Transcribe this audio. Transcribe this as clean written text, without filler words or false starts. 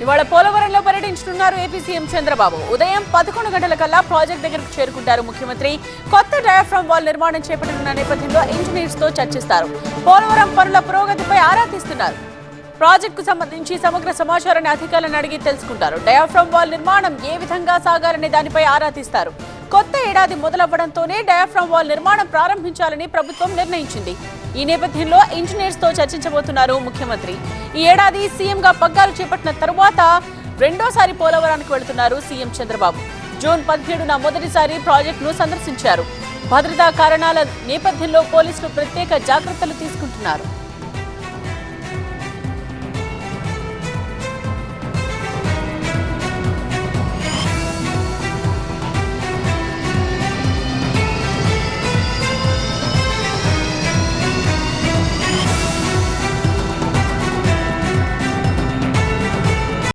ఇవాళ పోలవరంలో పర్యటించనున్నారు ఏపీ సీఎం చంద్రబాబు. ఉదయం 11 గంటలకల్లా ప్రాజెక్ట్ దగ్గరకు చేరుకుంటారు ముఖ్యమంత్రి. కొత్త డయాఫ్రామ్ వాల్ నిర్మాణం చేపట్టనున్న నేపథ్యంలో ఇంజనీర్స్ తో చర్చిస్తారు. పోలవరం పనుల పురోగతిపై ఆరా తీస్తున్నారు. ప్రాజెక్టుకు సంబంధించి సమగ్ర సమాచారాన్ని అధికారులను అడిగి తెలుసుకుంటారు. డయాఫ్రామ్ వాల్ నిర్మాణం ఏ విధంగా సాగాలనే దానిపై ఆరా తీస్తారు. కొత్త ఏడాది మొదలవ్వడంతోనే డయాఫ్రామ్ వాల్ నిర్మాణం ప్రారంభించాలని ప్రభుత్వం నిర్ణయించింది. ఈ నేపథ్యంలో ఇంజనీర్స్ తో చర్చించబోతున్నారు ముఖ్యమంత్రి. ఈ ఏడాది సీఎంగా పగ్గాలు చేపట్టిన తరువాత రెండోసారి పోలవరానికి వెళుతున్నారు సీఎం చంద్రబాబు. జూన్ 17న మొదటిసారి ప్రాజెక్టును సందర్శించారు. భద్రతా కారణాల నేపథ్యంలో పోలీసులు ప్రత్యేక జాగ్రత్తలు తీసుకుంటున్నారు.